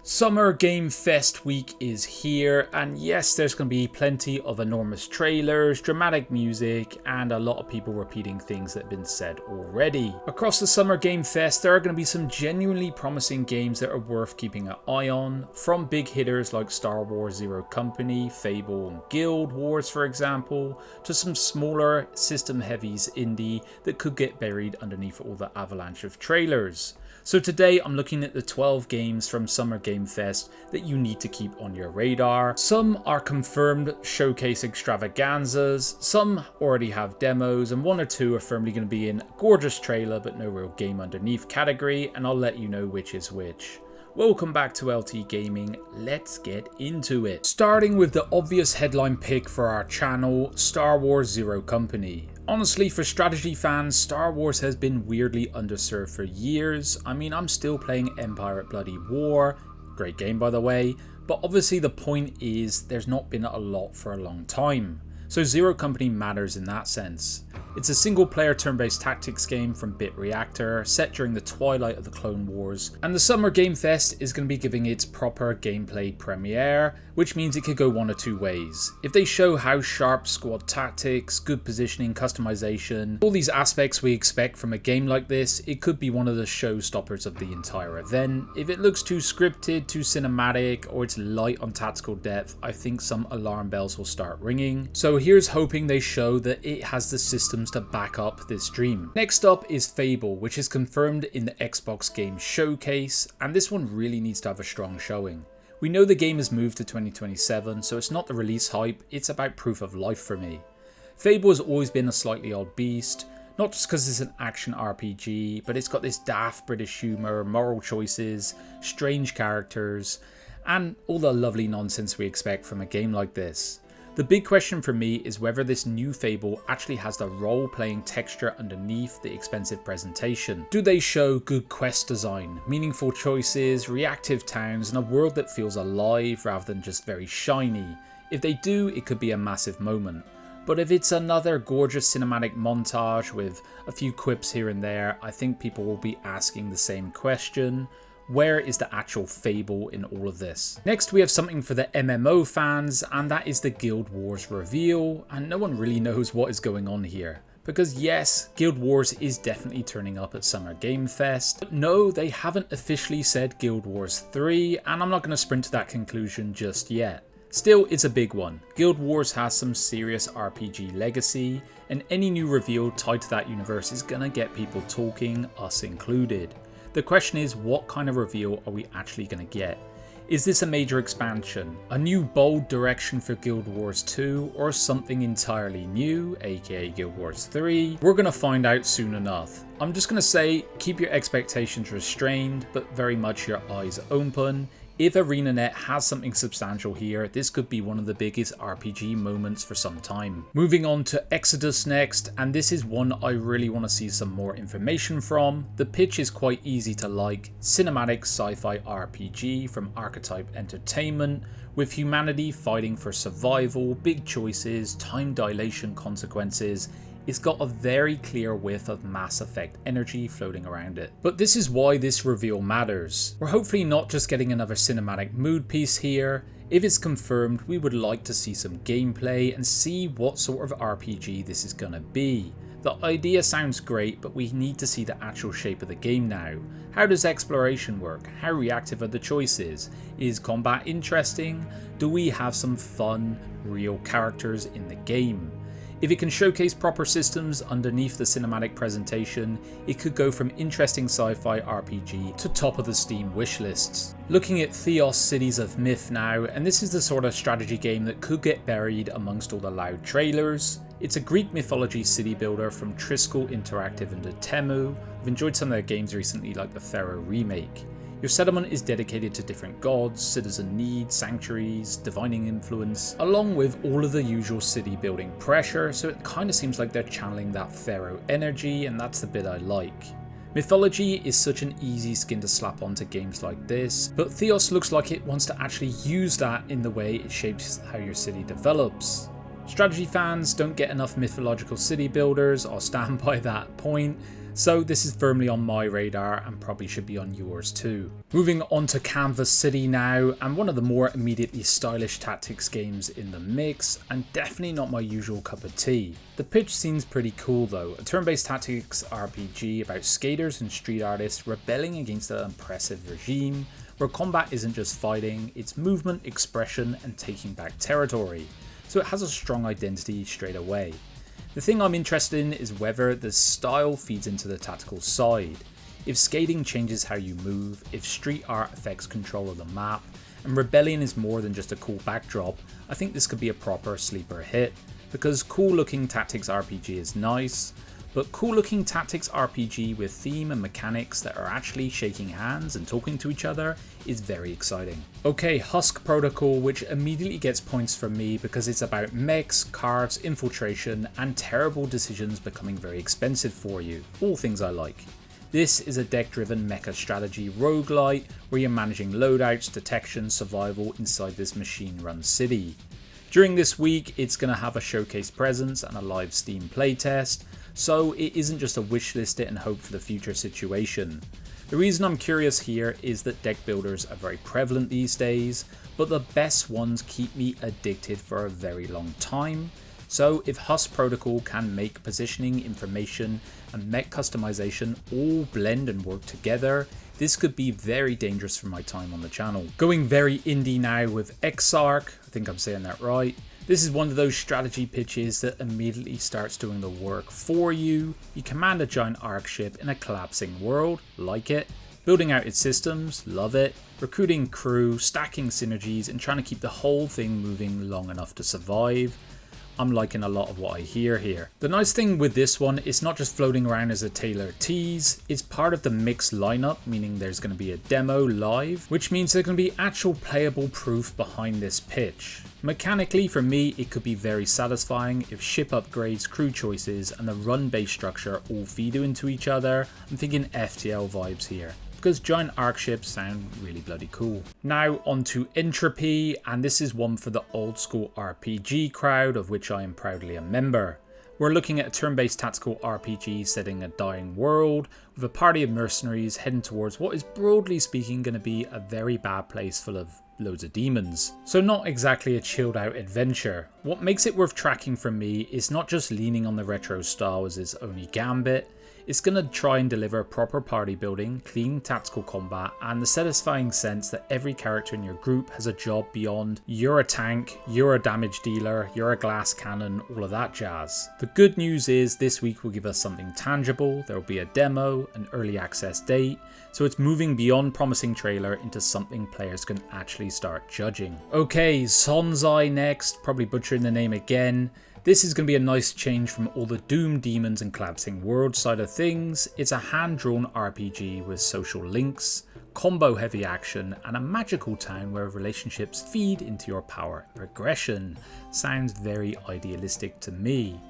Summer Game Fest week is here, and yes, there's going to be plenty of enormous trailers, dramatic music, and a lot of people repeating things that have been said already. Across the Summer Game Fest, there are going to be some genuinely promising games that are worth keeping an eye on, from big hitters like Star Wars Zero Company, Fable, and Guild Wars for example, to some smaller system heavies indie that could get buried underneath all the avalanche of trailers. So today I'm looking at the 12 games from Summer Game Fest that you need to keep on your radar. Some are confirmed showcase extravaganzas, some already have demos, and one or two are firmly going to be in a gorgeous trailer but no real game underneath category, and I'll let you know which is which. Welcome back to LT Gaming, let's get into it. Starting with the obvious headline pick for our channel, Star Wars Zero Company. Honestly, for strategy fans, Star Wars has been weirdly underserved for years. I mean, I'm still playing Empire at Bloody War, great game by the way, but obviously the point is there's not been a lot for a long time. So Zero Company matters in that sense. It's a single player turn-based tactics game from Bit Reactor, set during the twilight of the Clone Wars, and the Summer Game Fest is going to be giving its proper gameplay premiere, which means it could go one or two ways. If they show how sharp squad tactics, good positioning, customization, all these aspects we expect from a game like this, it could be one of the showstoppers of the entire event. If it looks too scripted, too cinematic, or it's light on tactical depth, I think some alarm bells will start ringing. So here's hoping they show that it has the systems to back up this dream. Next up is Fable, which is confirmed in the Xbox Game Showcase, and this one really needs to have a strong showing. We know the game has moved to 2027, so it's not the release hype, it's about proof of life for me. Fable has always been a slightly odd beast, not just because it's an action RPG, but it's got this daft British humour, moral choices, strange characters, and all the lovely nonsense we expect from a game like this. The big question for me is whether this new Fable actually has the role-playing texture underneath the expensive presentation. Do they show good quest design, meaningful choices, reactive towns, and a world that feels alive rather than just very shiny? If they do, it could be a massive moment. But if it's another gorgeous cinematic montage with a few quips here and there, I think people will be asking the same question. Where is the actual Fable in all of this? Next we have something for the MMO fans, and that is the Guild Wars reveal, and no one really knows what is going on here. Because yes, Guild Wars is definitely turning up at Summer Game Fest, but no, they haven't officially said Guild Wars 3, and I'm not going to sprint to that conclusion just yet. Still, it's a big one. Guild Wars has some serious RPG legacy, and any new reveal tied to that universe is going to get people talking, us included. The question is, what kind of reveal are we actually going to get? Is this a major expansion, a new bold direction for Guild Wars 2, or something entirely new, aka Guild Wars 3? We're going to find out soon enough. I'm just going to say, keep your expectations restrained, but very much your eyes open. If ArenaNet has something substantial here, this could be one of the biggest RPG moments for some time. Moving on to Exodus next, and this is one I really want to see some more information from. The pitch is quite easy to like. Cinematic sci-fi RPG from Archetype Entertainment, with humanity fighting for survival, big choices, time dilation consequences. It's got a very clear whiff of Mass Effect energy floating around it. But this is why this reveal matters. We're hopefully not just getting another cinematic mood piece here. If it's confirmed, we would like to see some gameplay and see what sort of RPG this is gonna be. The idea sounds great, but we need to see the actual shape of the game now. How does exploration work? How reactive are the choices? Is combat interesting? Do we have some fun, real characters in the game? If it can showcase proper systems underneath the cinematic presentation, it could go from interesting sci-fi RPG to top of the Steam wishlists. Looking at Theos Cities of Myth now, and this is the sort of strategy game that could get buried amongst all the loud trailers. It's a Greek mythology city builder from Triskel Interactive and Dotemu. I've enjoyed some of their games recently, like the Pharaoh remake. Your settlement is dedicated to different gods, citizen needs, sanctuaries, divining influence, along with all of the usual city building pressure, so it kind of seems like they're channeling that Pharaoh energy, and that's the bit I like. Mythology is such an easy skin to slap onto games like this, but Theos looks like it wants to actually use that in the way it shapes how your city develops. Strategy fans don't get enough mythological city builders, I'll stand by that point, so this is firmly on my radar and probably should be on yours too. Moving on to Canvas City now, and one of the more immediately stylish tactics games in the mix, and definitely not my usual cup of tea. The pitch seems pretty cool though, a turn-based tactics RPG about skaters and street artists rebelling against an oppressive regime, where combat isn't just fighting, it's movement, expression and taking back territory, so it has a strong identity straight away. The thing I'm interested in is whether the style feeds into the tactical side. If skating changes how you move, if street art affects control of the map, and rebellion is more than just a cool backdrop, I think this could be a proper sleeper hit. Because cool looking tactics RPG is nice, but cool looking tactics RPG with theme and mechanics that are actually shaking hands and talking to each other is very exciting. Okay, Husk Protocol, which immediately gets points from me because it's about mechs, cards, infiltration and terrible decisions becoming very expensive for you, all things I like. This is a deck driven mecha strategy roguelite where you're managing loadouts, detection, survival inside this machine run city. During this week, it's going to have a showcase presence and a live Steam playtest, so it isn't just a wishlist it and hope for the future situation. The reason I'm curious here is that deck builders are very prevalent these days, but the best ones keep me addicted for a very long time. So if Husk Protocol can make positioning, information and mech customization all blend and work together, this could be very dangerous for my time on the channel. Going very indie now with Exark, I think I'm saying that right. This is one of those strategy pitches that immediately starts doing the work for you. You command a giant arc ship in a collapsing world, like it. Building out its systems, love it. Recruiting crew, stacking synergies and trying to keep the whole thing moving long enough to survive. I'm liking a lot of what I hear here. The nice thing with this one, it's not just floating around as a tailored tease, it's part of the mixed lineup, meaning there's going to be a demo live, which means there's going to be actual playable proof behind this pitch. Mechanically, for me, it could be very satisfying if ship upgrades, crew choices and the run-based structure all feed into each other. I'm thinking FTL vibes here, because giant arc ships sound really bloody cool. Now onto Entropy, and this is one for the old school RPG crowd, of which I am proudly a member. We're looking at a turn-based tactical RPG set in a dying world, with a party of mercenaries heading towards what is broadly speaking going to be a very bad place full of loads of demons. So not exactly a chilled out adventure. What makes it worth tracking for me is not just leaning on the retro style as its only gambit. It's going to try and deliver proper party building, clean tactical combat, and the satisfying sense that every character in your group has a job beyond you're a tank, you're a damage dealer, you're a glass cannon, all of that jazz. The good news is this week will give us something tangible. There will be a demo, an early access date, so it's moving beyond promising trailer into something players can actually start judging. Okay, Sonzai next, probably butchering the name again. This is going to be a nice change from all the Doom, Demons and collapsing world side of things. It's a hand-drawn RPG with social links, combo heavy action and a magical town where relationships feed into your power and progression. Sounds very idealistic to me.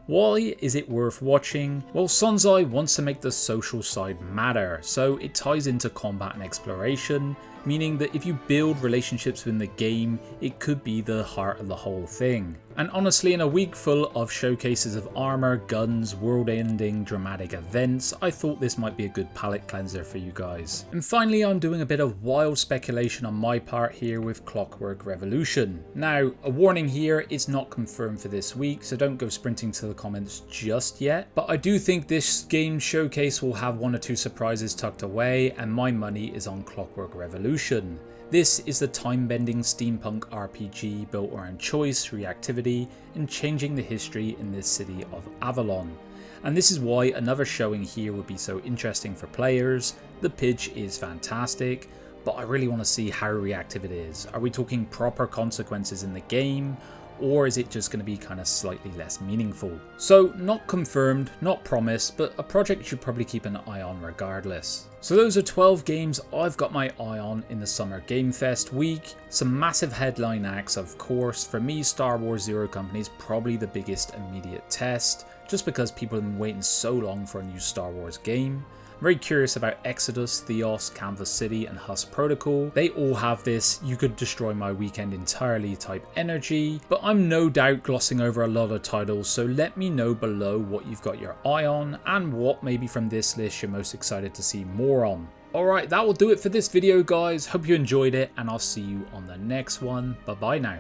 Why is it worth watching? Well, Sonzai wants to make the social side matter, so it ties into combat and exploration, meaning that if you build relationships within the game, it could be the heart of the whole thing. And honestly, in a week full of showcases of armor, guns, world-ending dramatic events, I thought this might be a good palate cleanser for you guys. And finally, I'm doing a bit of wild speculation on my part here with Clockwork Revolution. Now, a warning here, it's not confirmed for this week, so don't go sprinting to the comments just yet. But I do think this game showcase will have one or two surprises tucked away, and my money is on Clockwork Revolution. This is the time-bending steampunk RPG built around choice, reactivity, and changing the history in this city of Avalon. And this is why another showing here would be so interesting for players. The pitch is fantastic, but I really want to see how reactive it is. Are we talking proper consequences in the game? Or is it just going to be kind of slightly less meaningful? So not confirmed, not promised, but a project you should probably keep an eye on regardless. So those are 12 games I've got my eye on in the Summer Game Fest week. Some massive headline acts, of course. For me, Star Wars Zero Company is probably the biggest immediate test, just because people have been waiting so long for a new Star Wars game. I'm very curious about Exodus, Theos, Canvas City, and Husk Protocol. They all have this "you could destroy my weekend entirely" type energy, but I'm no doubt glossing over a lot of titles, so let me know below what you've got your eye on and what maybe from this list you're most excited to see more on. Alright, that will do it for this video guys. Hope you enjoyed it and I'll see you on the next one. Bye bye now.